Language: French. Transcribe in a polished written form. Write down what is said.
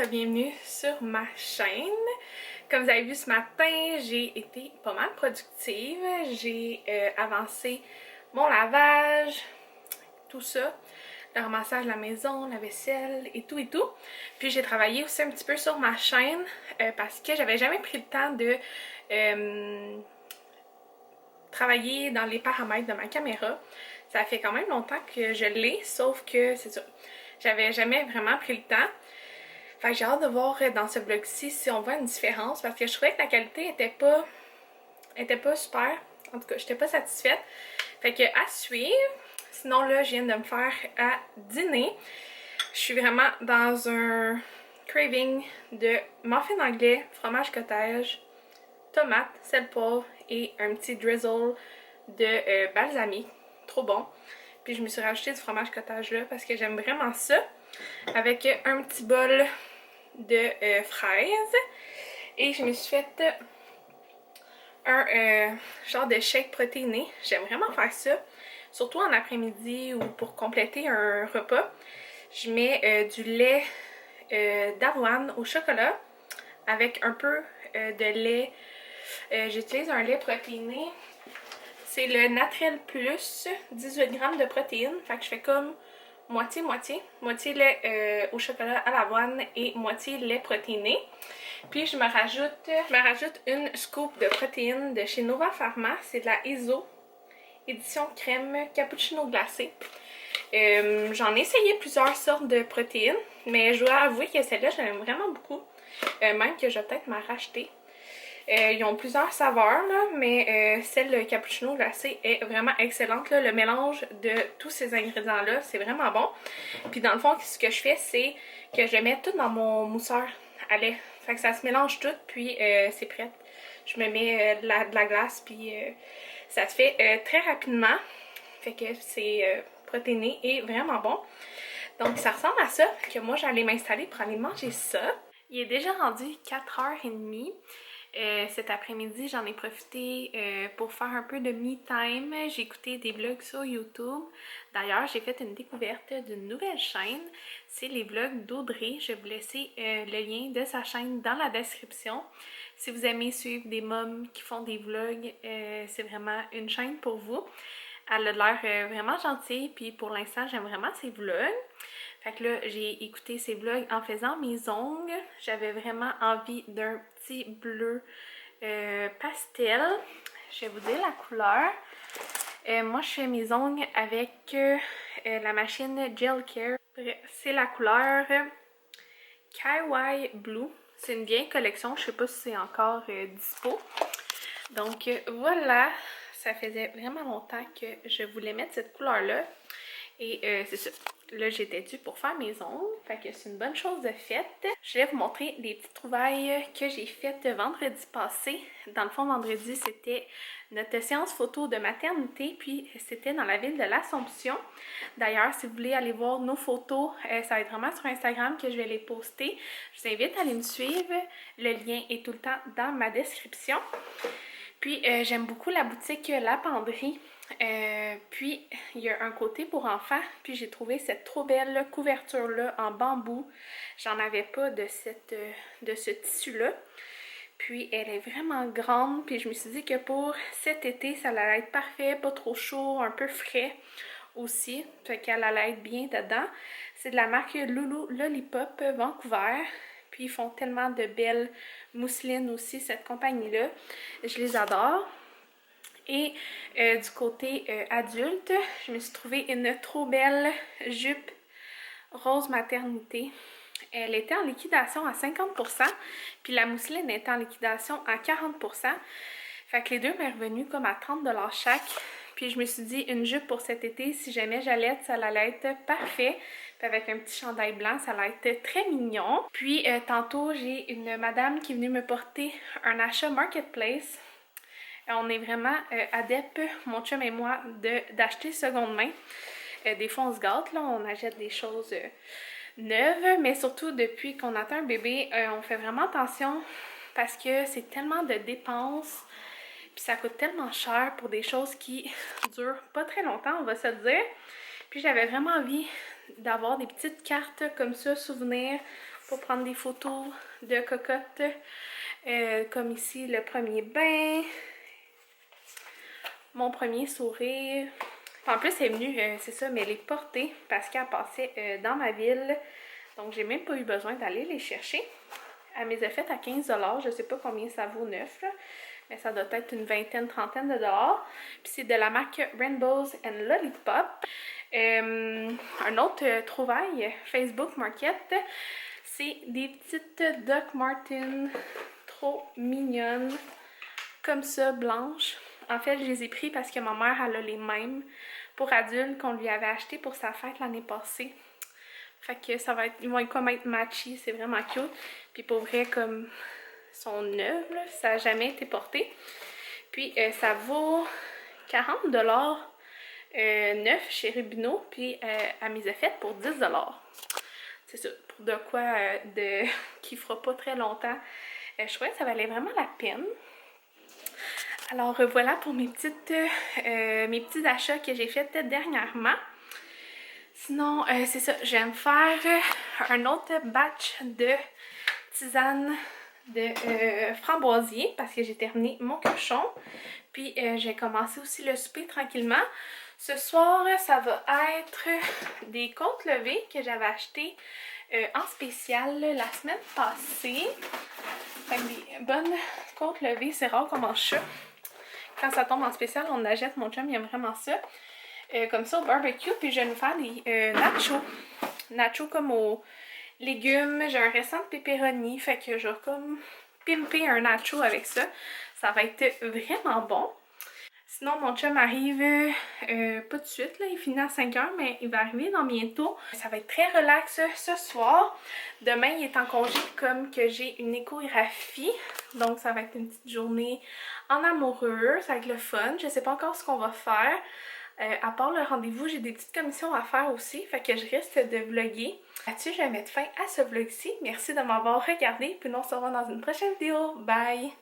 bienvenue sur ma chaîne. Comme vous avez vu ce matin, j'ai été pas mal productive. J'ai avancé mon lavage, tout ça, le ramassage de la maison, la vaisselle et tout et tout. Puis j'ai travaillé aussi un petit peu sur ma chaîne parce que j'avais jamais pris le temps de travailler dans les paramètres de ma caméra. Ça fait quand même longtemps que je l'ai, sauf que c'est ça. J'avais jamais vraiment pris le temps. Fait que j'ai hâte de voir dans ce vlog-ci si on voit une différence parce que je trouvais que la qualité était pas super. En tout cas, j'étais pas satisfaite. Fait que à suivre. Sinon là, je viens de me faire à dîner. Je suis vraiment dans un craving de muffin anglais, fromage cottage, tomates, sel, poivre et un petit drizzle de balsamique. Trop bon. Puis je me suis rajouté du fromage cottage là parce que j'aime vraiment ça. Avec un petit bol de fraises. Et je me suis fait un genre de shake protéiné. J'aime vraiment faire ça. Surtout en après-midi ou pour compléter un repas. Je mets du lait d'avoine au chocolat avec un peu de lait. J'utilise un lait protéiné. C'est le Naturel Plus, 18 grammes de protéines. Fait que je fais comme moitié-moitié. Moitié lait au chocolat à l'avoine et moitié lait protéiné. Puis je me rajoute une scoop de protéines de chez Nova Pharma. C'est de la ISO, édition crème cappuccino glacé. J'en ai essayé plusieurs sortes de protéines, mais je dois avouer que celle-là, je l'aime vraiment beaucoup. Même que je vais peut-être m'en racheter. Ils ont plusieurs saveurs, là, mais celle cappuccino glacé est vraiment excellente. Là. Le mélange de tous ces ingrédients-là, c'est vraiment bon. Puis dans le fond, ce que je fais, c'est que je mets tout dans mon mousseur à lait. Fait que ça se mélange tout, puis c'est prêt. Je me mets de la glace, puis ça se fait très rapidement. Fait que c'est protéiné et vraiment bon. Donc ça ressemble à ça, que moi j'allais m'installer pour aller manger ça. Il est déjà rendu 4h30. Cet après-midi, j'en ai profité pour faire un peu de me time. J'ai écouté des vlogs sur YouTube. D'ailleurs, j'ai fait une découverte d'une nouvelle chaîne. C'est les vlogs d'Audrey. Je vais vous laisser le lien de sa chaîne dans la description. Si vous aimez suivre des mômes qui font des vlogs, c'est vraiment une chaîne pour vous. Elle a l'air vraiment gentille, puis pour l'instant, j'aime vraiment ses vlogs. Fait que là, j'ai écouté ces vlogs en faisant mes ongles. J'avais vraiment envie d'un petit bleu pastel. Je vais vous dire la couleur. Moi, je fais mes ongles avec la machine Gel Care. C'est la couleur Kawaii Blue. C'est une vieille collection. Je sais pas si c'est encore dispo. Donc voilà, ça faisait vraiment longtemps que je voulais mettre cette couleur-là. Et c'est ça. Là, j'étais due pour faire mes ongles. Fait que c'est une bonne chose de faite. Je vais vous montrer les petites trouvailles que j'ai faites vendredi passé. Dans le fond, vendredi, c'était notre séance photo de maternité. Puis, c'était dans la ville de l'Assomption. D'ailleurs, si vous voulez aller voir nos photos, ça va être vraiment sur Instagram que je vais les poster. Je vous invite à aller me suivre. Le lien est tout le temps dans ma description. Puis, j'aime beaucoup la boutique La Penderie. Puis il y a un côté pour enfants, puis j'ai trouvé cette trop belle couverture là en bambou. J'en avais pas de ce tissu là, puis elle est vraiment grande, puis je me suis dit que pour cet été ça allait être parfait, pas trop chaud, un peu frais aussi, fait qu'elle allait être bien dedans. C'est de la marque Loulou Lollipop Vancouver. Puis ils font tellement de belles mousselines aussi, cette compagnie là, je les adore. Et du côté adulte, je me suis trouvé une trop belle jupe rose maternité. Elle était en liquidation à 50%, puis la mousseline était en liquidation à 40%. Fait que les deux m'est revenu comme à 30$ chaque. Puis je me suis dit, une jupe pour cet été, si jamais j'allais, ça allait être parfait. Puis avec un petit chandail blanc, ça allait être très mignon. Puis tantôt, j'ai une madame qui est venue me porter un achat Marketplace. On est vraiment adeptes, mon chum et moi, d'acheter seconde main. Des fois, on se gâte, là, on achète des choses neuves, mais surtout depuis qu'on attend un bébé, on fait vraiment attention parce que c'est tellement de dépenses, puis ça coûte tellement cher pour des choses qui durent pas très longtemps, on va se le dire. Puis j'avais vraiment envie d'avoir des petites cartes comme ça, souvenirs, pour prendre des photos de cocotte. Comme ici, le premier bain, mon premier sourire. En plus, elle est venue, c'est ça, mais les porter parce qu'elle passait dans ma ville. Donc, j'ai même pas eu besoin d'aller les chercher. Elle les a faites à 15 $. Je sais pas combien ça vaut neuf, là, mais ça doit être une vingtaine, trentaine de dollars. Puis c'est de la marque Rainbows and Lollipop. Un autre trouvaille Facebook Market, c'est des petites Doc Martens trop mignonnes, comme ça, blanches. En fait, je les ai pris parce que ma mère, elle a les mêmes pour adultes qu'on lui avait acheté pour sa fête l'année passée. Fait que ça va être, ils vont comme être matchy, c'est vraiment cute. Puis pour vrai, comme ils sont neuves, là, ça n'a jamais été porté. Puis ça vaut 40 $ neuf chez Rubino, puis elle m'y a fait pour 10 $. C'est ça, pour de quoi qui fera pas très longtemps. Je trouvais que ça valait vraiment la peine. Alors voilà pour mes petits achats que j'ai faits dernièrement. Sinon, c'est ça, j'aime faire un autre batch de tisane de framboisier parce que j'ai terminé mon cochon. Puis j'ai commencé aussi le souper tranquillement. Ce soir, ça va être des côtes levées que j'avais achetées en spécial la semaine passée. Fait que des bonnes côtes levées, c'est rare qu'on mange ça. Quand ça tombe en spécial, on achète. Mon chum, il aime vraiment ça. Comme ça au barbecue. Puis je vais nous faire des nachos. Nachos comme aux légumes. J'ai un restant de pepperoni. Fait que je vais comme pimper un nacho avec ça. Ça va être vraiment bon. Sinon, mon chum arrive pas tout de suite, là, il finit à 5 h, mais il va arriver dans bientôt. Ça va être très relax ce soir. Demain, il est en congé comme que j'ai une échographie. Donc, ça va être une petite journée en amoureux. Ça va être le fun. Je sais pas encore ce qu'on va faire. À part le rendez-vous, j'ai des petites commissions à faire aussi. Fait que je risque de vlogger. Là-dessus, je vais mettre fin à ce vlog-ci. Merci de m'avoir regardé. Puis nous, on se revoit dans une prochaine vidéo. Bye!